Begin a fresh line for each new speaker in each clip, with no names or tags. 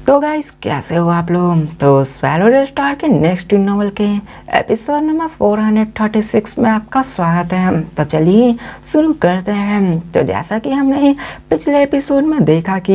तो गाइस कैसे हो आप लोग। तो स्वैलो स्टार के नेक्स्ट नॉवल के एपिसोड नंबर 436 में आपका स्वागत है। तो चलिए शुरू करते हैं। तो जैसा कि हमने पिछले एपिसोड में देखा कि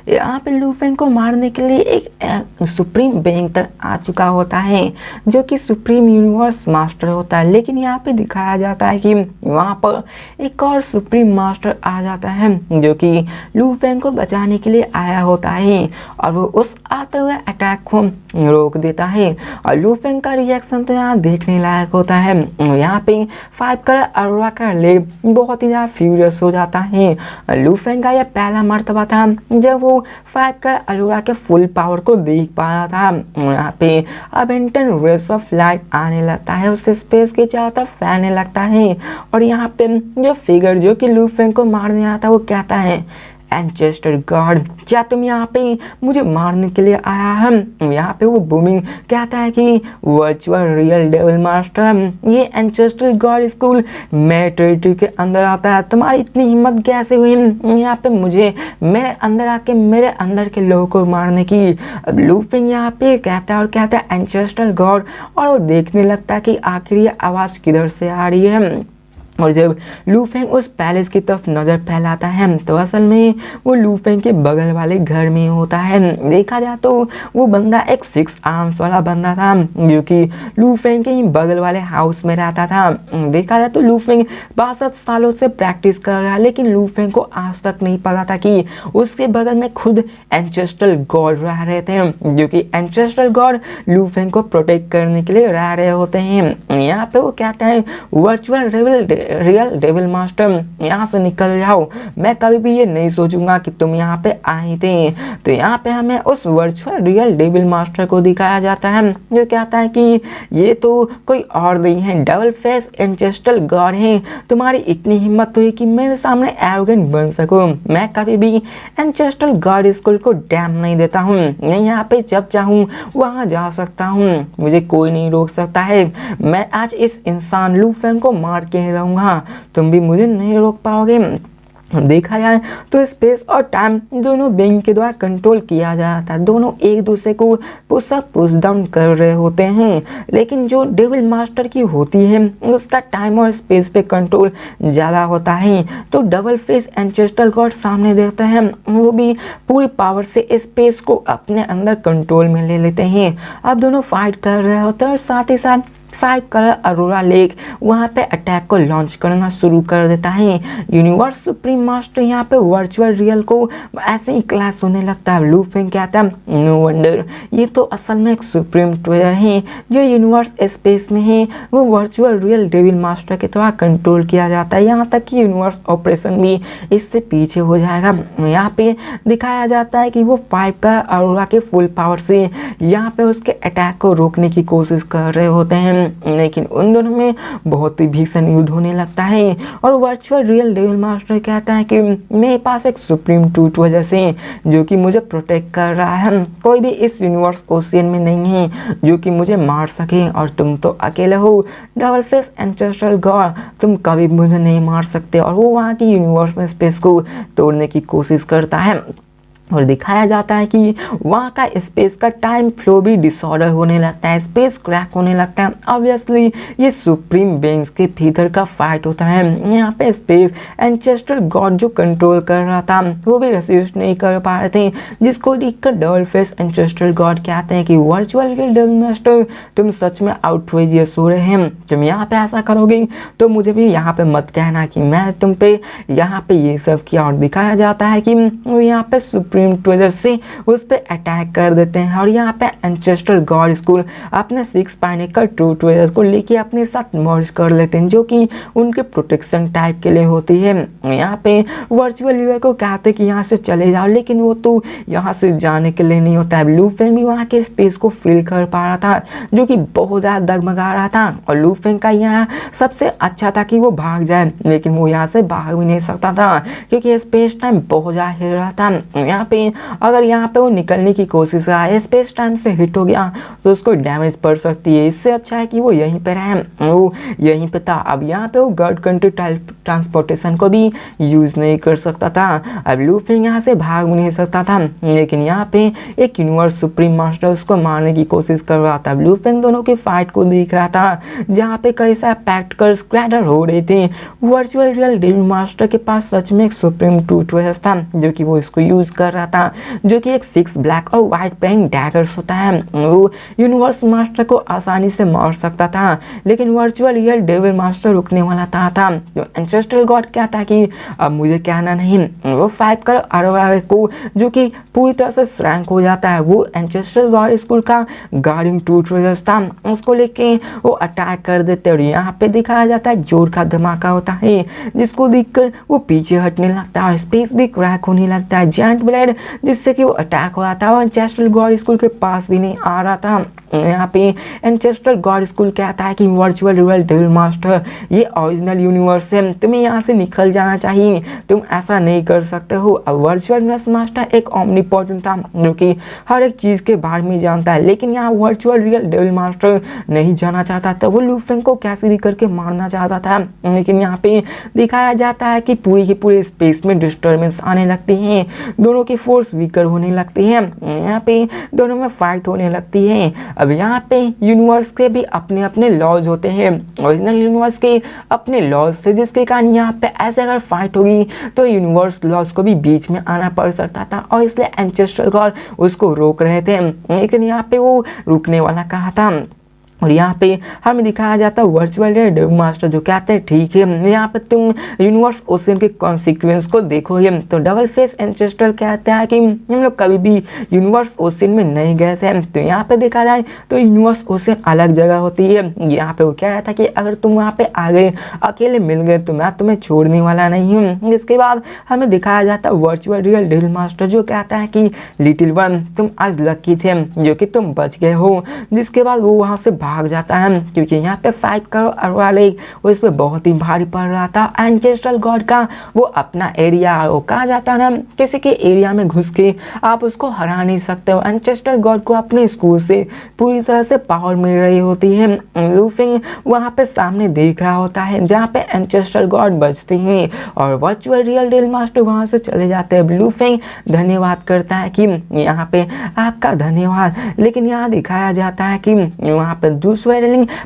यहाँ पे लू फेंग को मारने के लिए एक सुप्रीम बेइंग तक आ चुका होता है जो कि सुप्रीम यूनिवर्स मास्टर होता है। लेकिन यहाँ पे दिखाया जाता है कि वहाँ पर एक और सुप्रीम मास्टर आ जाता है जो कि लू फेंग को बचाने के लिए आया होता है और वो उस आते हुए अटैक को रोक देता है। और लू फेंग का रिएक्शन तो यहाँ देखने लायक होता है। यहाँ पे 5 कलर अरोरा का लेग बहुत ही ज़्यादा फ्यूरियस हो जाता है। लू फेंग का यह पहला मर्तबा था जब वो 5 कलर अरोरा के फुल पावर को देख पा रहा था। यहाँ पे अब इंटन रेस ऑफ लाइट आने लगता है, उससे स्पेस के चारों तरफ फैलने लगता है। और यहाँ पे जो फिगर जो कि लू फेंग को मारने आता है वो कहता है, एंचेस्टर गॉड, क्या तुम यहाँ पे मुझे मारने के लिए आया है। यहाँ पे वो बूमिंग कहता है कि वर्चुअल रियल डेविल मास्टर, ये एंचेस्टर गॉड स्कूल मेरे टेरिटरी के अंदर आता है, तुम्हारी इतनी हिम्मत कैसे हुई यहाँ पे मुझे मेरे अंदर आके मेरे अंदर के लोगों को मारने की। अब लू फेंग यहाँ पे कहता है और कहता है एंचेस्टर गॉड, और वो देखने लगता है कि आखिर ये आवाज़ किधर से आ रही है। और जब लू फेंग उस पैलेस की तरफ नज़र फैलाता है तो असल में वो लू फेंग के बगल वाले घर में होता है। देखा जाए तो वो बंदा एक 6 आर्म्स वाला बंदा था जो कि लू फेंग के ही बगल वाले हाउस में रहता था। देखा जाए तो लू फेंग 62 सालों से प्रैक्टिस कर रहा है, लेकिन लू फेंग को आज तक नहीं पता था कि उसके बगल में खुद एंचेस्ट्रल गॉड रह रहे थे जो कि एंचेस्ट्रल गॉड लू फेंग को प्रोटेक्ट करने के लिए रह रहे होते हैं। यहाँ पे वो कहते हैं वर्चुअल रियल डेविल मास्टर, यहाँ से निकल जाओ, मैं कभी भी ये नहीं सोचूंगा कि तुम यहाँ पे आए थे। तो यहाँ पे हमें उस वर्चुअल रियल डेविल मास्टर को दिखाया जाता है जो कहता है कि ये तो कोई और नहीं है, डबल फेस एंचेस्ट्रल गॉड है, तुम्हारी इतनी हिम्मत हुई कि मेरे सामने एरोगेंट बन सको, मैं कभी भी एंचेस्ट्रल गॉड स्कूल को डैम नहीं देता हूँ, मैं यहाँ पे जब चाहूँ वहाँ जा सकता हूँ, मुझे कोई नहीं रोक सकता है, मैं आज इस इंसान लू फेंग को मार के रहूँगा, तुम भी मुझे नहीं रोक पाओगे। देखा जाए तो स्पेस और टाइम दोनों बेइंग के द्वारा कंट्रोल किया जाता है, दोनों एक दूसरे को पुश अप पुश डाउन कर रहे होते हैं। लेकिन जो डेविल मास्टर की होती है उसका टाइम और स्पेस पे कंट्रोल ज़्यादा होता है। तो डबल फेस एंचेस्ट्रल गॉड सामने देखते हैं, वो भी पूरी पावर से स्पेस को अपने अंदर कंट्रोल में ले लेते हैं। अब दोनों फाइट कर रहे होते हैं और साथ ही साथ 5 कलर अरोरा लेक वहाँ पे अटैक को लॉन्च करना शुरू कर देता है। यूनिवर्स सुप्रीम मास्टर यहाँ पे वर्चुअल रियल को ऐसे ही क्लास होने लगता है। लू फेंग कहता है नो वंडर, ये तो असल में एक सुप्रीम ट्रेजर है जो यूनिवर्स स्पेस में है, वो वर्चुअल रियल डेविल मास्टर के द्वारा कंट्रोल किया जाता है, यहाँ तक कि यूनिवर्स ऑपरेशन भी इससे पीछे हो जाएगा। यहाँ पे दिखाया जाता है कि वो 5 कलर अरोरा के फुल पावर से यहाँ पे उसके अटैक को रोकने की कोशिश कर रहे होते हैं। लेकिन उन दोनों में बहुत ही भीषण युद्ध होने लगता है और वर्चुअल रियल डेविल मास्टर कहता है कि मेरे पास एक सुप्रीम टूट वजह से जो कि मुझे प्रोटेक्ट कर रहा है, कोई भी इस यूनिवर्स ओशियन में नहीं है जो कि मुझे मार सके, और तुम तो अकेले हो डबल फेस एंचेस्ट्रल गॉड, तुम कभी मुझे नहीं मार सकते। और वो वहाँ की यूनिवर्स स्पेस को तोड़ने की कोशिश करता है और दिखाया जाता है कि वहाँ का स्पेस का टाइम फ्लो भी डिसऑर्डर होने लगता है, स्पेस क्रैक होने लगता है। ऑब्वियसली ये सुप्रीम बेइंग्स के भीतर का फाइट होता है। यहाँ पे स्पेस एंचेस्ट्रल गॉड जो कंट्रोल कर रहा था वो भी रेसिस्ट नहीं कर पा रहे थे, जिसको देखकर डबल फेस एंचेस्ट्रल गॉड कहते हैं कि वर्चुअल डेविल मास्टर तुम सच में आउटरेजियस हो रहे हैं, तुम यहाँ पे ऐसा करोगे तो मुझे भी यहाँ पे मत कहना कि मैं तुम पे यहाँ पे ये सब किया। और दिखाया जाता है कि वो यहाँ पे सुप्रीम ट्रेजर से उस पर अटैक कर देते हैं और यहाँ पे एंचेस्ट्रल गॉड स्कूल अपने 6 पाइनेकल ट्रू ट्रेजर को लेके अपने साथ मर्ज कर लेते हैं जो कि उनके प्रोटेक्शन टाइप के लिए होती है। यहाँ पे वर्चुअल लीवर को कहते कि यहाँ से चले जाओ, लेकिन वो तो यहाँ से जाने के लिए नहीं होता है। लू फेंग भी वहाँ के स्पेस को फील कर पा रहा था जो कि बहुत ज़्यादा डगमगा रहा था, और लू फेंग का यहाँ सबसे अच्छा था कि वो भाग जाए, लेकिन वो यहाँ से भाग भी नहीं सकता था क्योंकि स्पेस टाइम बहुत ज़्यादा हिल रहा था। यहाँ पे अगर यहाँ पे वो निकलने की कोशिश करे, स्पेस टाइम से हिट हो गया तो उसको डैमेज पड़ सकती है, इससे अच्छा है कि वो यहीं पे रहे, वो यहीं पे था। अब यहाँ पे वो गॉड कंट्री ट्रांसपोर्टेशन को भी यूज नहीं कर सकता था। अब लूफिंग यहाँ से भाग भी नहीं सकता था, लेकिन यहाँ पे एक यूनिवर्स सुप्रीम मास्टर उसको मारने की कोशिश कर रहा था। लूफिंग दोनों की फाइट को देख रहा था, जहाँ पे कई सारे पैक्ट कर स्क्लैटर हो रहे थे। वर्चुअल रियल डेविल मास्टर के पास सच में एक सुप्रीम टू ट्रेस था, जो कि वो इसको यूज कर रहा था, जो कि एक 6 ब्लैक और व्हाइट प्लेइंग डैगर्स होता है। वो यूनिवर्स मास्टर को आसानी से मार सकता था, लेकिन वर्चुअल रियल डेविल मास्टर रुकने वाला था। जो एंसेस्ट्रल गॉड क्या था कि अब मुझे कहना नहीं, वो 5 कर अरोरा को, जो कि पूरी तरह से श्रैंक हो जाता है। वो एंसेस्ट्रल गॉड स्कूल का गार्डिंग टू ट्रेजर्स था, उसको लेके वो अटैक कर देते। और यहाँ पे दिखाया जाता है जोर का धमाका होता है, जिसको देखकर वो पीछे हटने लगता है और स्पेस भी क्रैक होने लगता है। जायंट ब्लेड जिससे कि वो अटैक हो रहा था और एंसेस्ट्रल गॉड स्कूल के पास भी नहीं आ रहा था। यहाँ पे एंसेस्ट्रल गॉड स्कूल कहता है कि वर्चुअल रियल डेविल मास्टर ये ओरिजिनल यूनिवर्स है, तुम्हें यहाँ से निकल जाना चाहिए, तुम ऐसा नहीं कर सकते हो। अब वर्चुअल यूनिवर्स मास्टर एक ओमनीपोटेंट था, जो कि हर एक चीज़ के बारे में जानता है, लेकिन यहाँ वर्चुअल रियल डेविल मास्टर नहीं जाना चाहता था। वो लूफिंग को कैसे भी करके मारना चाहता था, लेकिन यहाँ पे दिखाया जाता है कि पूरी की पूरी स्पेस में डिस्टर्बेंस आने लगती है, दोनों की फोर्स वीकर होने लगती है, यहाँ पे दोनों में फाइट होने लगती है। अब यहाँ पे यूनिवर्स के भी अपने अपने लॉज होते हैं, ओरिजिनल यूनिवर्स के अपने लॉज से, जिसके कारण यहाँ पे ऐसे अगर फाइट होगी तो यूनिवर्स लॉज को भी बीच में आना पड़ सकता था, और इसलिए एंसेस्ट्रल गॉड उसको रोक रहे थे, लेकिन यहाँ पे वो रुकने वाला कहा था। और यहाँ पे हमें दिखाया जाता है वर्चुअल डेविल मास्टर जो कहते हैं ठीक है, यहाँ पे तुम यूनिवर्स ओशन के कॉन्सिक्वेंस को देखोगे। तो डबल फेस एंसेस्ट्रल कहता है कि हम लोग कभी भी यूनिवर्स ओशन में नहीं गए थे। तो यहाँ पे देखा जाए तो यूनिवर्स ओशन अलग जगह होती है। यहाँ पे वो कह रहा था कि अगर तुम वहाँ पे आ गए, अकेले मिल गए, तो मैं तुम्हें छोड़ने वाला नहीं हूँ। जिसके बाद हमें दिखाया जाता है वर्चुअल रियल डेविल मास्टर जो कहता है कि लिटिल वन तुम आज लकी थे जो कि तुम बच गए हो। जिसके बाद वो वहाँ से भाग जाता है, क्योंकि यहाँ पे 5 करोड़ अरवा लेक वो इस पे बहुत ही भारी पड़ रहा था। एंसेस्ट्रल गॉड का वो अपना एरिया, वो कहा जाता है ना किसी के एरिया में घुस के आप उसको हरा नहीं सकते हो। एंसेस्ट्रल गॉड को अपने स्कूल से पूरी तरह से पावर मिल रही होती है। लूफिंग वहाँ पे सामने देख रहा होता है जहाँ पे एंसेस्ट्रल गॉड बचते हैं, और वर्चुअल रियल डेविल मास्टर वहाँ से चले जाते हैं। लूफिंग धन्यवाद करता है कि यहाँ पे आपका धन्यवाद, लेकिन यहाँ दिखाया जाता है कि वहाँ पे दूसरा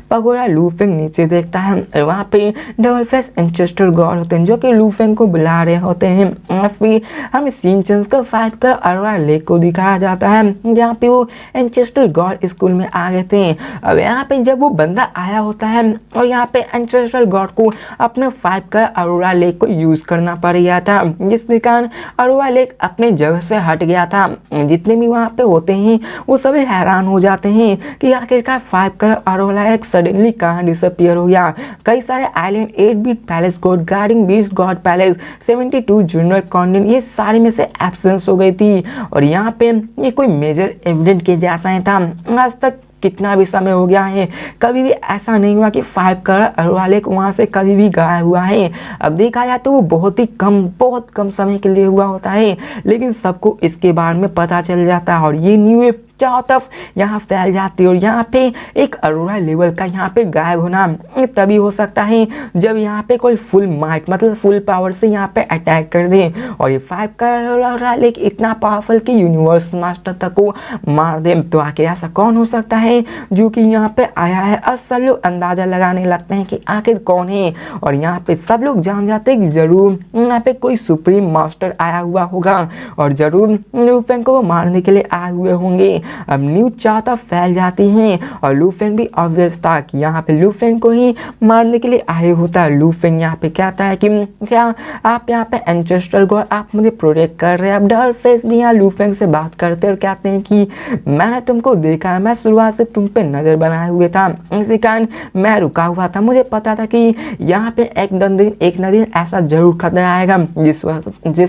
पगोड़ा लूफिंग नीचे देखता है, वहाँ पे डबल फेस एंसेस्ट्रल गॉड होते हैं जो कि लूफिंग को बुला रहे होते हैं। फिर हमें सीन चेंज कर 5 कर अरवा लेक को दिखाया जाता है, जहाँ पे वो एंसेस्ट्रल गॉड स्कूल में आ गए थे। अब यहाँ पे जब वो बंदा आया होता है और यहाँ पे एंसेस्ट्रल गॉड को अपने 5 कर अरोरा लेक को यूज करना पड़ गया था, जिसके कारण अरोरा लेक अपने जगह से हट गया था। जितने भी वहाँ पे होते हैं वो सभी हैरान हो जाते हैं कि आखिरकार 5 कर अरोरा लेक सडनली कहाँ डिसअपियर हो गया। कई सारे island, 8 bit palace, god guarding beast god palace, 72 general continent, ये सारे में से एब्सेंस हो गई थी। और यहाँ पे ये कोई मेजर एविडेंट के जैसा ही था। आज तक कितना भी समय हो गया है, कभी भी ऐसा नहीं हुआ कि 5 करोड़ अरवा लेक वहाँ से कभी भी गायब हुआ है। अब देखा जाए तो वो बहुत कम समय के लिए हुआ होता है, लेकिन सबको इसके बारे में पता चल जाता है और ये न्यूज़ चारों तरफ यहाँ फैल जाती है। और यहाँ पे एक अरोरा लेवल का यहाँ पे गायब होना तभी हो सकता है जब यहाँ पे कोई फुल माइट मतलब फुल पावर से यहाँ पे अटैक कर दे, और ये 5 का अरोरा लेक इतना पावरफुल कि यूनिवर्स मास्टर तक को मार दे। तो आखिर ऐसा कौन हो सकता है जो कि यहाँ पे आया है? और सब लोग अंदाजा लगाने लगते हैं कि आखिर कौन है, और यहाँ पे सब लोग जान जाते हैं कि जरूर यहाँ पे कोई सुप्रीम मास्टर आया हुआ होगा और जरूर लूफिंग को मारने के लिए आए हुए होंगे। अब न्यूज चाहता फैल जाती है और लूफिंग भी ऑब्वियस था कि यहाँ पे लूफिंग को ही मारने के लिए आए होता है। लूफिंग यहाँ पे कहता है कि क्या आप यहाँ पे एंसेस्ट्रल गॉड आप मुझे प्रोटेक्ट कर रहे हैं। अब डबल फेस भी यहाँ लूफिंग से बात करते और कहते हैं कि मैंने तुमको देखा है, मैं शुरुआत से तुम पे नजर बनाए हुए था, इसी कारण मैं रुका हुआ था। मुझे पता था कि यहाँ पे एक न दिन ऐसा जरूर खतरा आएगा जिस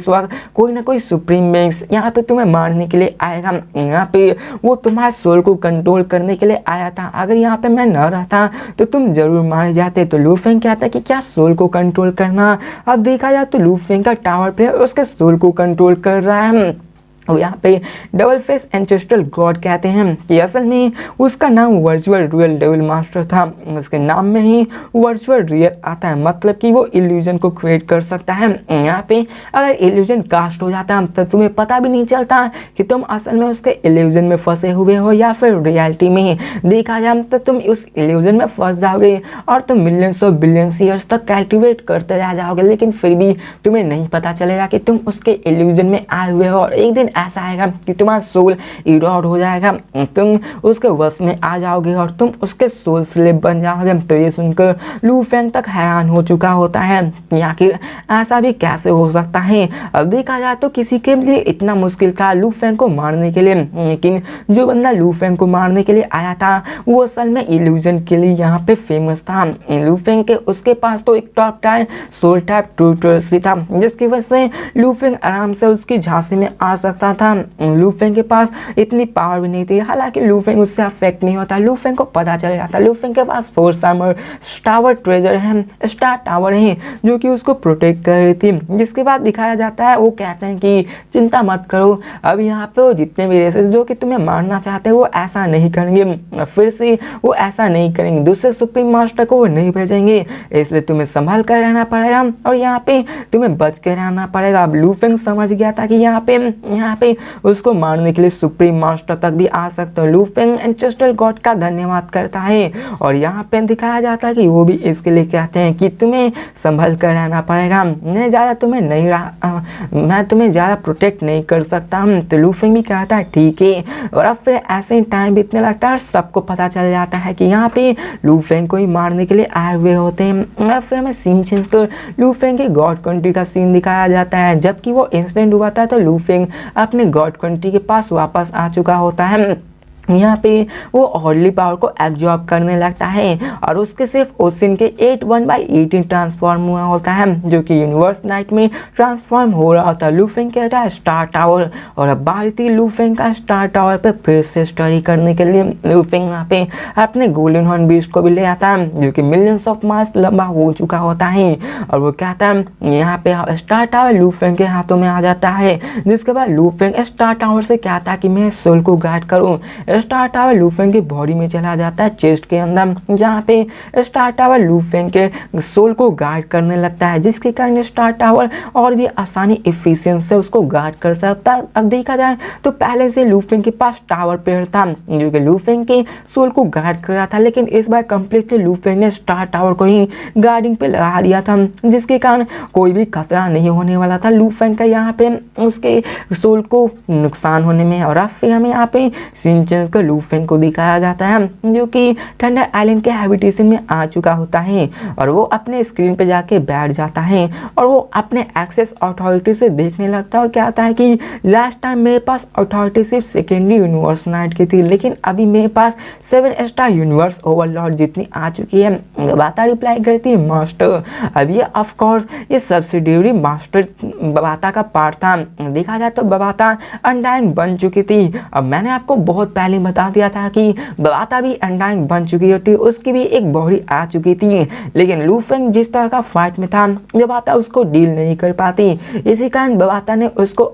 वक्त कोई ना कोई सुप्रीम बेंग्स यहाँ पे तुम्हें मारने के लिए आएगा। यहाँ पे वो तुम्हारे सोल को कंट्रोल करने के लिए आया था, अगर यहाँ पे मैं न रहता तो तुम जरूर मारे जाते। तो लूफिंग कहता है कि क्या सोल को कंट्रोल करना? अब देखा जाए तो लूफिंग का टावर प्लेयर उसके सोल को कंट्रोल कर रहा है। और यहाँ पे डबल फेस एंसेस्ट्रल गॉड कहते हैं कि असल में उसका नाम वर्चुअल रियल डेविल मास्टर था। उसके नाम में ही वर्चुअल रियल आता है, मतलब कि वो इल्यूजन को क्रिएट कर सकता है। यहाँ पे अगर इल्यूजन कास्ट हो जाता तो तुम्हें पता भी नहीं चलता कि तुम असल में उसके इल्यूजन में फंसे हुए हो या फिर रियलिटी में देखा जाए तो तुम उस इल्यूजन में फंस जाओगे और तुम मिलियंस ऑफ बिलियंस ईयर्स तक कैल्टिवेट करते रह जाओगे, लेकिन फिर भी तुम्हें नहीं पता चलेगा कि तुम उसके इल्यूजन में आए हुए हो। और एक दिन ऐसा आएगा कि तुम्हारा सोल इरोड हो जाएगा, तुम उसके वश में आ जाओगे और तुम उसके सोल स्लेव बन जाओगे। तो ये सुनकर लू फेंग तक हैरान हो चुका होता है कि आखिर ऐसा भी कैसे हो सकता है। अब देखा जाए तो किसी के लिए इतना मुश्किल था लू फेंग को मारने के लिए, लेकिन जो बंदा लू फेंग को मारने के लिए आया था वो असल में इल्यूजन के लिए यहाँ पे फेमस था। लू फेंग के उसके पास तो एक टॉप टाइप सोल टाइप ट्रूटर्स भी था, जिसकी वजह से लू फेंग आराम से उसकी झांसी में आ सकता था। लू फेंग के पास इतनी पावर भी नहीं थी, हालांकि लू फेंग उससे अफेक्ट नहीं होता। लू फेंग को पता चल जाता लू फेंग के पास फोर्स आर्मर टावर ट्रेजर है, स्टार टावर है जो कि उसको प्रोटेक्ट कर रही थी। जिसके बाद दिखाया जाता है वो कहते हैं कि चिंता मत करो, अब यहाँ पे वो जितने भी रेसेस जो कि तुम्हें मारना चाहते हैं वो ऐसा नहीं करेंगे, फिर से वो ऐसा नहीं करेंगे, दूसरे सुप्रीम मास्टर को वो नहीं भेजेंगे, इसलिए तुम्हें संभाल कर रहना पड़ेगा और यहाँ पे तुम्हें बच कर रहना पड़ेगा। अब लू फेंग समझ गया था कि यहाँ पे उसको मारने के लिए सुप्रीम मास्टर तक भी आ सकते हो। लू फेंग एंसेस्ट्रल गॉड का धन्यवाद करता है और यहाँ पे दिखाया जाता है कि वो भी इसके लिए कहते हैं कि तुम्हें संभल कर रहना पड़ेगा, मैं तुम्हें ज़्यादा प्रोटेक्ट नहीं कर सकता। तो लू फेंग भी कहता है ठीक है। और अब फिर ऐसे टाइम बीतने लगता है, सबको पता चल जाता है कि यहाँ पे लू फेंग को ही मारने के लिए आए हुए होते हैं। और फिर हमें सीन चेंज कर लू फेंग के गॉड कंट्री का सीन दिखाया जाता है। जबकि वो इंसिडेंट हुआ था तो लू फेंग अपने गॉड कंट्री के पास वापस आ चुका होता है। यहाँ पे वो ऑर्डली पावर को एब्जॉर्ब करने लगता है और उसके सिर्फ ओसिन के 8/18 ट्रांसफॉर्म हुआ होता है, जो कि यूनिवर्स नाइट में ट्रांसफॉर्म हो रहा होता है। लू फेंग कहता है स्टार टावर, और अब बारी थी लू फेंग का स्टार टावर पे फिर से स्टडी करने के लिए। लू फेंग यहाँ पे अपने गोल्डन हॉर्न बीस्ट को भी ले आता है जो कि मिलियंस ऑफ माइल्स लंबा हो चुका होता है और वो कहता है यहाँ पे स्टार टावर लू फेंग के हाथों में आ जाता है। जिसके बाद लू फेंग स्टार टावर से कहता है कि मैं सोल को गाइड करूँ। स्टार टावर लू फेंग की बॉडी में चला जाता है, चेस्ट के अंदर, जहाँ पे स्टार टावर लू फेंग के सोल को गार्ड करने लगता है, जिसके कारण स्टार टावर और भी आसानी एफिशिएंसी से उसको गार्ड कर सकता है। अब देखा जाए तो पहले से लू फेंग के पास टावर पेड़ था जो कि लू फेंग के सोल को गार्ड कर रहा था, लेकिन इस बार कंप्लीटली लू फेंग ने स्टार टावर को ही गार्डिंग पे लगा दिया था, जिसके कारण कोई भी खतरा नहीं होने वाला था लू फेंग का यहाँ पे उसके सोल को नुकसान होने में। और अब फिर हमें यहाँ पे सीन चेंज कर लू फेंग को दिखाया जाता है जो कि ठंडा आइलैंड के हैबिटेशन में आ चुका होता है और वो अपने स्क्रीन पे जाके बैठ जाता है और वो अपने एक्सेस अथॉरिटी से देखने लगता है और कहता है कि लास्ट टाइम मेरे पास अथॉरिटी सिर्फ सेकेंडरी यूनिवर्स नाइट की थी, लेकिन अभी मेरे पास 7 स्टार यूनिवर्स ओवरलॉर्ड जितनी आ चुकी है। बाता रिप्लाई करती है मास्टर, अब ये ऑफकोर्स ये सब्सिडियरी मास्टर बबाता का पार्ट था। देखा जाए तो बबाता अनडाइंग बन चुकी थी। अब मैंने आपको बहुत पहले बता दिया था कि बबाता भी अनडाइंग बन चुकी होती, उसकी भी एक बॉडी आ चुकी थी, लेकिन लू फेंग जिस तरह का फाइट में था बबाता उसको डील नहीं कर पाती। इसी कारण बबाता ने उसको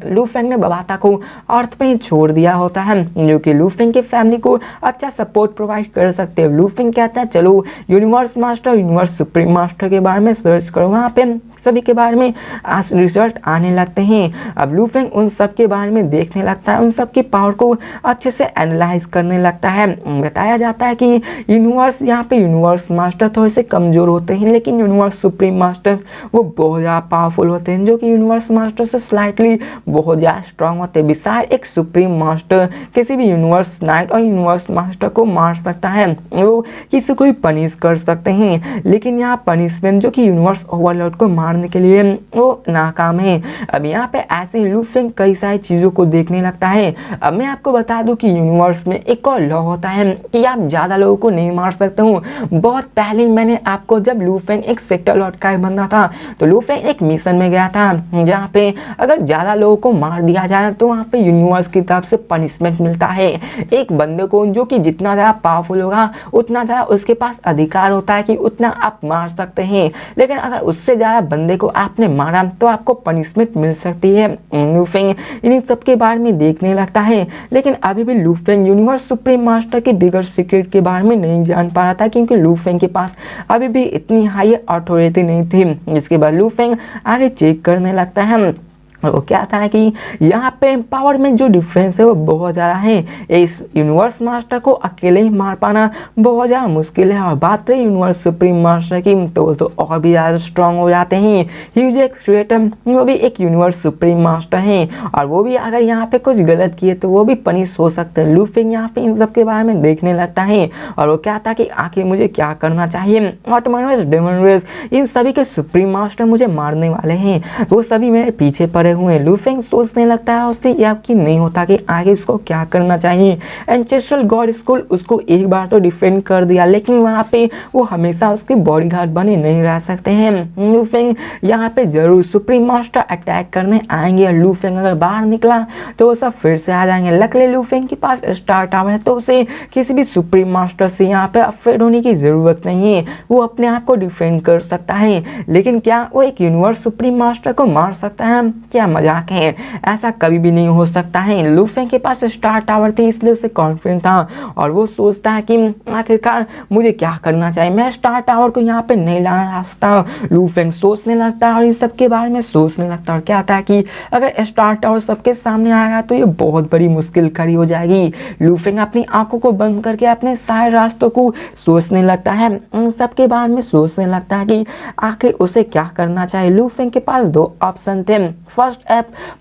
लू फेंग ने बबाता को अर्थ पे ही छोड़ दिया होता है, जो कि लू फेंग की फैमिली को अच्छा सपोर्ट प्रोवाइड कर सकते हैं। लू फेंग कहता है चलो universe master universe supreme master के बारे में सर्च करो, वहाँ पे सभी के बारे में रिजल्ट आने लगते हैं। अब लू फेंग उन सब के बारे में देखने लगता है, उन सब की पावर को अच्छे से एनालाइज करने लगता है। बताया जाता है कि यूनिवर्स यहाँ पे यूनिवर्स मास्टर थोड़े से कमजोर होते हैं, लेकिन यूनिवर्स सुप्रीम मास्टर वो बहुत ज़्यादा पावरफुल होते हैं, जो कि यूनिवर्स मास्टर से स्लाइटली बहुत ज़्यादा स्ट्रांग होते हैं। बिसाइड एक सुप्रीम मास्टर किसी भी यूनिवर्स नाइट और यूनिवर्स मास्टर को मार सकता है, वो किसी को भी पनिश कर सकते हैं, लेकिन यहाँ पनिशमेंट जो कि यूनिवर्स ओवरलॉर्ड को मारने के लिए वो नाकाम है। अब यहाँ पे ऐसे लू फेंग कई सारी चीज़ों को देखने लगता है। अब मैं आपको बता दूं कि कि यूनिवर्स में एक और लॉ होता है कि आप ज़्यादा लोगों को नहीं मार सकते हो। बहुत पहले मैंने आपको जब लू फेंग एक सेक्टर लॉर्ड का बंदा था तो लू फेंग एक मिशन में गया था जहाँ पे अगर ज़्यादा लोगों को मार दिया जाए तो वहाँ पे यूनिवर्स की तरफ से पनिशमेंट मिलता है एक बंदे को, जो कि जितना ज़्यादा पावरफुल होगा उतना ज़्यादा उसके पास अधिकार होता है कि उतना आप मार सकते हैं। लेकिन अगर उससे ज़्यादा बंदे को आपने मारा तो आपको पनिशमेंट मिल सकती है। लू फेंग इन सब के बारे में देखने लगता है, लेकिन अभी भी लू फेंग यूनिवर्स सुप्रीम मास्टर के बिगर सीक्रेट के बारे में नहीं जान पा रहा था, क्योंकि लू फेंग के पास अभी भी इतनी हाई अथॉरिटी नहीं थी। जिसके बाद लू फेंग आगे चेक करने लगता है और वो क्या था कि यहाँ पे पावर में जो डिफरेंस है वो बहुत ज़्यादा है। इस यूनिवर्स मास्टर को अकेले ही मार पाना बहुत ज़्यादा मुश्किल है, और बात रही यूनिवर्स सुप्रीम मास्टर की तो वो तो और भी ज़्यादा स्ट्रांग हो जाते हैं। ह्यूज एक्सट्रेटम वो भी एक यूनिवर्स सुप्रीम मास्टर हैं, और वो भी अगर यहाँ पे कुछ गलत किए तो वो भी पनिश हो सकते हैं। लू फेंग यहाँ पे इन सब के बारे में देखने लगता है और वो क्या था कि आखिर मुझे क्या करना चाहिए। ऑटोमन रेस, डेमन रेस, इन सभी के सुप्रीम मास्टर मुझे मारने वाले हैं, वो सभी मेरे पीछे पड़े हुए। लू फेंग सोचने लगता है उससे यकीन नहीं होता कि आगे उसको क्या करना चाहिए। एंसेस्ट्रल गॉड स्कूल उसको एक बार तो डिफेंड कर दिया, लेकिन वहाँ पे वो हमेशा उसके बॉडीगार्ड बने नहीं रह सकते हैं। लू फेंग यहाँ पे जरूर सुप्रीम मास्टर अटैक करने आएंगे, और लू फेंग अगर बाहर निकला तो वो सब फिर से आ जाएंगे। लकली लू फेंग के पास स्टार टावर है, तो उसे किसी भी सुप्रीम मास्टर से यहाँ पे अफ्रेड होने की जरूरत नहीं है, वो अपने आप को डिफेंड कर सकता है। लेकिन क्या वो एक यूनिवर्स सुप्रीम मास्टर को मार सकता है? क्या मजाक है, ऐसा कभी भी नहीं हो सकता है। लू फेंग के पास स्टार टावर थी, इसलिए उसे कॉन्फिडेंट था, और वो सोचता है कि आखिरकार मुझे क्या करना चाहिए, मैं स्टार टावर को यहाँ पे नहीं लाना चाहता। लू फेंग सोचने लगता है और इस सब के बारे में सोचने लगता है, और क्या आता है कि अगर स्टार टावर सबके सामने आएगा तो ये बहुत बड़ी मुश्किल खड़ी हो जाएगी। लू फेंग अपनी आंखों को बंद करके अपने सारे रास्तों को सोचने लगता है, उन सब के बारे में सोचने लगता है कि आखिर उसे क्या करना चाहिए। लू फेंग के पास दो ऑप्शन थे। फर्स्ट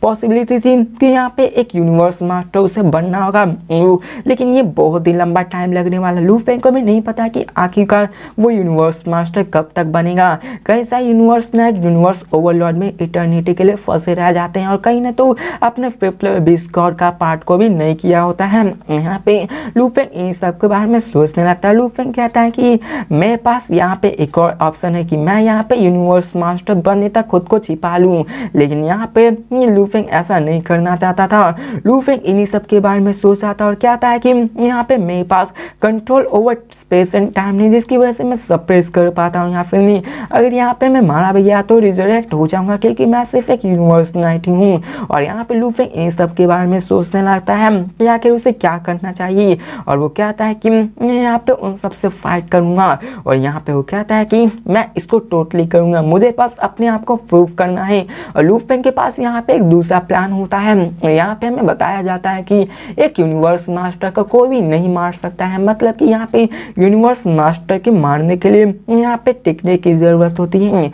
पॉसिबिलिटी थी कि यहाँ पे एक यूनिवर्स मास्टर उसे बनना होगा, लेकिन ये बहुत ही लंबा टाइम लगने वाला। लू फेंग को भी नहीं पता कि आखिरकार वो यूनिवर्स मास्टर कब तक बनेगा। कई सारे यूनिवर्स नाइट यूनिवर्स ओवरलॉर्ड में इटर्निटी के लिए फंसे रह जाते हैं, और कहीं ना तो अपने फिफ्थ लेवल बीस्ट गॉड का पार्ट को भी नहीं किया होता है। यहाँ पे लू फेंग इन सब के बारे में सोचने लगता है। लू फेंग कहता है कि मेरे पास यहाँ पे एक और ऑप्शन है कि मैं यहाँ पे यूनिवर्स मास्टर बनने तक खुद को छिपा लूँ, लेकिन यहाँ पे लू फेंग ऐसा नहीं करना चाहता था। लू फेंग इन्हीं सब के बारे में सोच रहा था, और क्या था कि यहाँ पे मेरे पास control over space and time नहीं, जिसकी वजह से मैं सप्रेस कर पाता हूँ, या फिर नहीं अगर यहाँ पे मैं मारा भी गया तो रिजरेक्ट हो जाऊंगा, क्योंकि मैं सिर्फ एक यूनिवर्स नाइट हूँ। और यहाँ पे लू फेंग इन सब के बारे में सोचने लगता है कि आखिर उसे क्या करना चाहिए, और वो कहता है कि मैं यहाँ पे उन सब से फाइट करूंगा, और यहाँ पे वो कहता है कि मैं इसको टोटली करूंगा, मुझे बस अपने आप को प्रूव करना है। और लू फेंग के पास यहाँ पे एक दूसरा प्लान होता है, और यहाँ पे हमें बताया जाता है कि एक यूनिवर्स मास्टर का कोई भी नहीं मार सकता है, मतलब कि यहाँ पे यूनिवर्स मास्टर के मारने के लिए यहाँ पे टेक्निक की जरूरत होती है।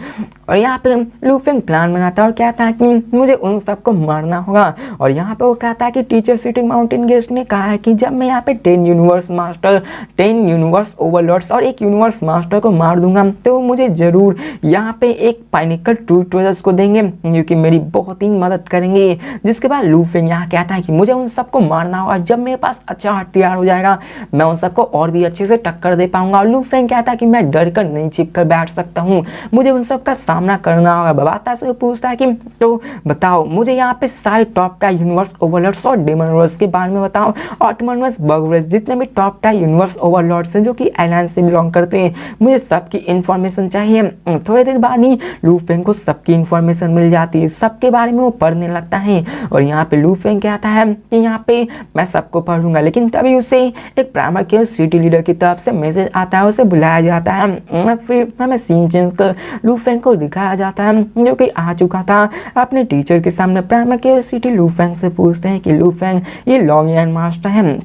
और यहाँ पे लू फेंग प्लान बनाता है और कहता है कि मुझे उन सबको मारना होगा। और यहाँ पे वो कहता है कि टीचर सिटिंग माउंटेन गेस्ट ने कहा है कि जब मैं यहाँ पे 10 यूनिवर्स मास्टर, 10 यूनिवर्स ओवरलॉर्ड्स और एक यूनिवर्स मास्टर को मार दूंगा तो मुझे जरूर यहाँ पे एक पाइनिकल ट्रू ट्रेजर्स को देंगे, जो कि मेरी बहुत ही मदद करेंगे। जिसके बाद लू फेंग यहाँ कहता है कि मुझे उन सबको मारना होगा, जब मेरे पास अच्छा हथियार हो जाएगा मैं उन सबको और भी अच्छे से टक्कर दे पाऊंगा। और लू फेंग कहता है कि मैं डर कर नहीं छिप कर बैठ सकता हूँ, मुझे उन सबका सामना करना होगा। बबाता से पूछता है कि तो बताओ मुझे यहाँ पे सारे टॉप टाइप यूनिवर्स ओवरलॉर्ड्स और डेमन रेस के बारे में बताओ, ऑटोमन रेस, बग रेस, जितने भी टॉप टाइप यूनिवर्स ओवरलॉर्ड्स हैं जो कि अलायंस से बिलोंग करते हैं, मुझे सबकी इंफॉर्मेशन चाहिए। थोड़ी देर बाद ही लू फेंग को सबकी इंफॉर्मेशन मिल जाती है, सबके बारे में वो पढ़ने लगता है। और यहाँ पे लू फेंग कहता है कि यहाँ पे मैं सबको पढ़ूंगा, लेकिन तभी उसे एक प्राइमर के सिटी लीडर की तरफ से मैसेज आता है, उसे बुलाया जाता है। फिर हमें सीन चेंज कर लू फेंग को दिखाया जाता है जो कि आ चुका था अपने टीचर के सामने। प्राइमर के सिटी लू फेंग से पूछते हैं कि लू फेंग ये लॉन्ग एंड मास्टर है,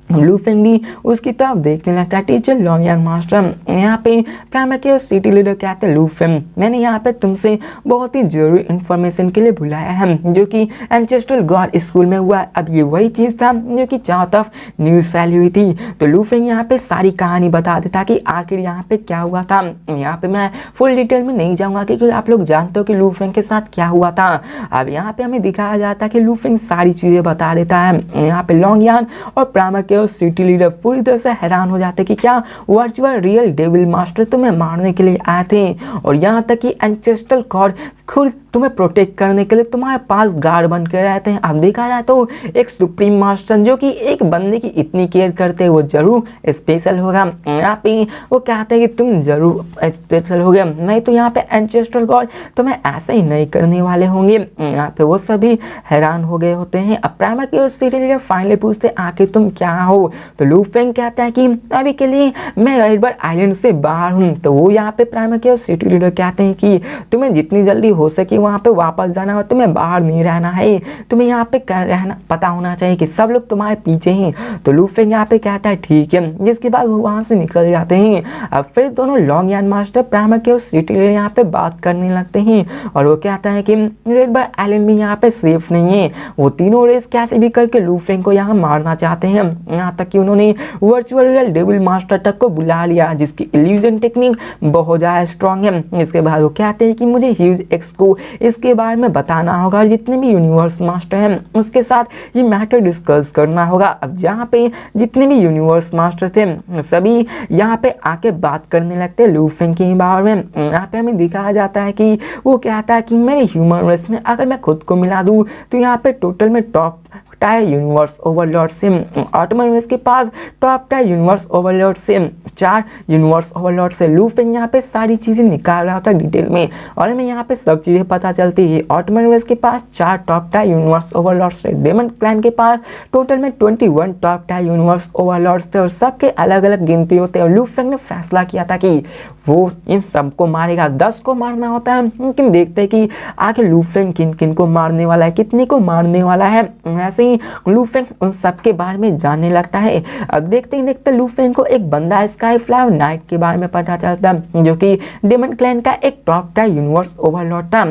लूफेंग भी उसकी तरफ देखने लगता है। टीचर लॉन्गयान मास्टर, यहाँ पे प्राइमर के सिटी लीडर कहते हैं लूफेंग, मैंने यहाँ पे तुमसे बहुत ही जरूरी इंफॉर्मेशन के लिए बुलाया है जो कि एंचेस्टर गॉड स्कूल में हुआ। अब ये वही चीज़ था जो कि चारों तरफ न्यूज़ फैली हुई थी। तो लूफेंग यहाँ पे सारी कहानी बता देता कि आखिर यहाँ पे क्या हुआ था। यहाँ पे मैं फुल डिटेल में नहीं जाऊँगा क्योंकि आप लोग जानते हो कि लूफेंग के साथ क्या हुआ था। अब यहाँ पे हमें दिखाया जाता है कि लूफेंग सारी चीज़ें बता देता है। यहाँ पे लॉन्गयान और प्राइमर के सिटी लीडर पूरी तरह से हैरान हो जाते कि क्या वर्चुअल रियल डेविल मास्टर तुम्हें मारने के लिए आए थे, और यहाँ तक कि एंचेस्टर गॉड खुद तुम्हें प्रोटेक्ट करने के लिए तुम्हारे पास गार्ड बन के रहते हैं। अब देखा जाए तो एक सुप्रीम मास्टर जो कि एक बंदे की इतनी केयर करते हैं वो जरूर स्पेशल होगा। यहाँ पे वो कहते हैं कि तुम जरूर स्पेशल होगे, नहीं तो यहाँ पे एंचेस्टर गॉड तुम्हें ऐसे ही नहीं करने वाले होंगे। यहाँ पे वो सभी हैरान हो गए होते हैं। अब प्राइमर के सिटी लीडर फाइनली पूछते आखिर तुम क्या हो। तो लूफेंग कहता है कि अभी के लिए मैं रेडबर्ड आइलैंड से बाहर हूँ। तो वो यहाँ पे प्राइमर के सिटी लीडर कहते हैं कि तुम्हें जितनी जल्दी हो सके वहाँ पे वापस जाना हो, तुम्हें बाहर नहीं रहना है, तुम्हें यहाँ पे रहना पता होना चाहिए कि सब लोग तुम्हारे पीछे हैं। तो लूफेंग यहाँ पे कहता है ठीक है, जिसके बाद वो वहाँ से निकल जाते हैं। अब फिर दोनों लॉन्गयान मास्टर प्राइमर के सिटी लीडर यहाँ पे बात करने लगते हैं और वो कहता है कि रेडबर्ड आइलैंड भी यहाँ पे सेफ नहीं है। वो तीनों रेस कैसे भी करके लूफेंग को यहाँ मारना चाहते हैं। यहाँ तक कि उन्होंने वर्चुअल रियल डेविल मास्टर तक को बुला लिया जिसकी इल्यूजन टेक्निक बहुत ज़्यादा स्ट्रॉन्ग है। इसके बाद वो कहते हैं कि मुझे ह्यूज एक्स को इसके बारे में बताना होगा और जितने भी यूनिवर्स मास्टर हैं उसके साथ ये मैटर डिस्कस करना होगा। अब जहाँ पे जितने भी यूनिवर्स मास्टर थे सभी यहाँ पे आके बात करने लगते हैं लूफेंग के बारे में। यहाँ पे हमें दिखाया जाता है कि वो कहता है कि मेरे ह्यूमन रेस में अगर मैं खुद को मिला दूँ तो यहाँ पे टोटल में टॉप टायर यूनिवर्स ओवरलॉर्ड से ऑटोमन के पास टॉप टायर यूनिवर्स ओवरलॉर्ड से 4 यूनिवर्स ओवरलॉर्ड से। लूफेंग यहाँ पे सारी चीज़ें निकाल रहा होता है डिटेल में और हमें यहाँ पे सब चीज़ें पता चलती है। ऑटोमन के पास 4 टॉप टायर यूनिवर्स ओवरलॉर्ड से, डेमन क्लैन के पास टोटल में 21 टॉप टायर यूनिवर्स ओवरलॉर्ड्स थे और सबके अलग अलग गिनती होते हैं। लूफेंग ने फैसला किया था कि वो इन सबको मारेगा, 10 को मारना होता है, लेकिन देखते हैं कि आखिर लूफेंग किन किन को मारने वाला है, कितने को मारने वाला है। वैसे ही लूफेंग उन सब के बारे में जानने लगता है। अब देखते ही देखते लूफेंग को एक बंदा स्काई फ्लावर नाइट के बारे में पता चलता है जो कि डेमन क्लैन का एक टॉप टायर यूनिवर्स ओवरलॉर्ड था,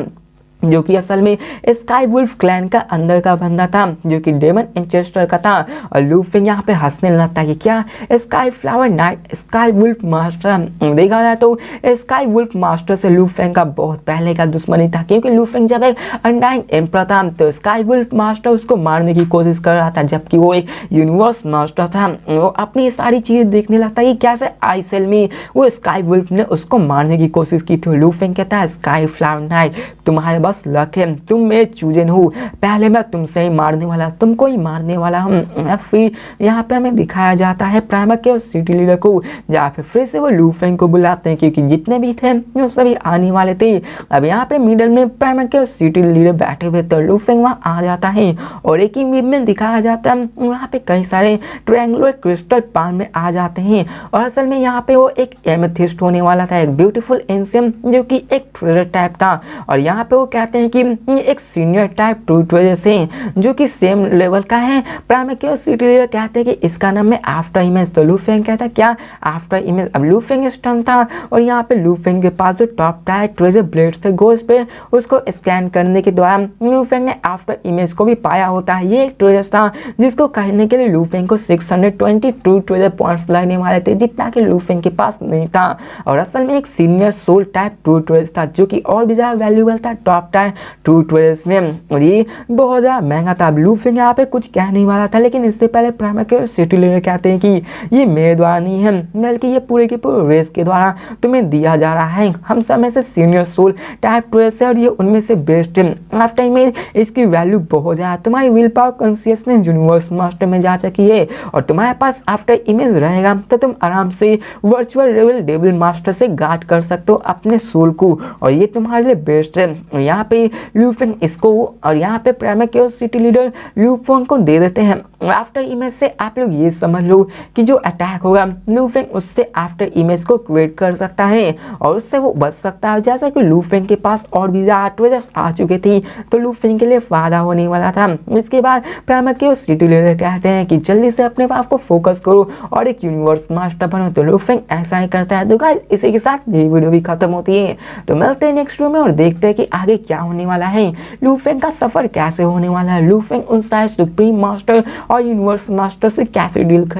जो कि असल में स्काई वुल्फ क्लैन का अंदर का बंदा था जो कि डेमन एंचेस्टर का था। और लूफेंग यहाँ पे हंसने लगता है कि क्या sky flower night sky wolf master. देखा जाए तो स्काई वुल्फ मास्टर से लूफेंग का बहुत पहले का दुश्मनी था क्योंकि लूफेंग जब एक अनडाइंग एम्परर था तो स्काई वुल्फ मास्टर उसको मारने की कोशिश कर रहा था, जबकि वो एक यूनिवर्स मास्टर था। वो अपनी सारी चीज़ें देखने लगता है कि कैसे आईसेल में वो स्काई वुल्फ ने उसको मारने की कोशिश की थी। लूफेंग कहता है स्काई फ्लावर नाइट तुम्हारे बस लक है, तुम मेरे चूजन हो, पहले मैं तुमसे ही मारने वाला, तुमको ही मारने वाला हूँ। फिर यहाँ पे हमें दिखाया जाता है प्राइमर के सिटी लीडर को, या फिर से वो लूफेंग को बुलाते हैं क्योंकि जितने भी थे वो सभी आने वाले थे। अब यहाँ पे मिडल में प्राइमर के सिटी लीडर बैठे हुए तो लूफेंग वहाँ आ जाता है और एक ही मीम में दिखाया जाता है वहाँ पे कई सारे ट्रायंगुलर क्रिस्टल पान में आ जाते हैं और असल में यहाँ पे वो एक एमेथिस्ट होने वाला था, एक ब्यूटीफुल एंशियन जो कि एक ट्रेजर टाइप था। और यहाँ पे वो कहते हैं कि एक सीनियर टाइप ट्रू ट्रेजर से जो कि सेम लेवल का है। प्राइमर के सिटी लीडर कहते हैं कि इसका नाम है आफ्टर इमेज। तो लूफेंग कहता है क्या आफ्टर इमेज। अब लूफेंग स्टन था और यहाँ पे लूफेंग के पास जो टॉप टायर ट्रेजर ब्लेड्स थे गोस्ट पे उसको स्कैन करने के दौरान लूफेंग ने आफ्टर इमेज को भी पाया होता है। ये एक ट्रेजर था जिसको कहने के लिए लूफेंग को 622 ट्रेजर पॉइंट्स लगने वाले थे, जितना कि लूफेंग के पास नहीं था। और असल में एक senior soul type true treasure था जो कि और भी ज़्यादा वैल्यूबल था टॉप टायर ट्रू ट्रेजर्स में और ये बहुत ज़्यादा महंगा था। लूफेंग यहाँ पे कुछ कहने वाला था लेकिन इससे पहले प्राइमर के सिटी लीडर कहते हैं कि ये मेरे द्वारा नहीं है बल्कि ये पूरे के पूरे रेस के द्वारा तुम्हें दिया जा रहा है। हम सब में से सीनियर सोल टाइप ट्रेजर्स है और ये उनमें से बेस्ट है। आफ्टर इमेज इसकी वैल्यू बहुत ज़्यादा, तुम्हारी will power consciousness universe master में जा चुकी है और तुम्हारे पास आफ्टर इमेज रहेगा तो तुम आराम से वर्चुअल रियल डेविल मास्टर से गार्ड कर सकते हो अपने सोल को और ये तुम्हारे लिए बेस्ट है। यहाँ पे लू फेंग इसको और यहाँ पे प्राइमेकियोस सिटी लीडर लू फेंग को दे देते हैं। आफ्टर इमेज से आप लोग ये समझ लो कि जो अटैक होगा लू फेंग उससे आफ्टर इमेज को क्रिएट कर सकता है और उससे वो बच सकता है। जैसा कि लू फेंग के पास और भी ज़्यादा ट्रेजर्स आ चुके थे तो लू फेंग के लिए फायदा होने वाला था। इसके बाद प्राइमेकियोस सिटी लीडर कहते हैं कि जल्दी से अपने आप को फोकस करो और एक यूनिवर्स मास्टर बनो, तो लू फेंग ऐसा ही करता है। तो गाइस इसी के साथ ये वीडियो भी खत्म होती है। तो मिलते हैं नेक्स्ट वीडियो में और देखते हैं कि आगे क्या होने वाला है, लू फेंग का सफर कैसे होने वाला है, लू फेंग उन सारे सुप्रीम मास्टर और यूनिवर्स मास्टर से कैसे डील कर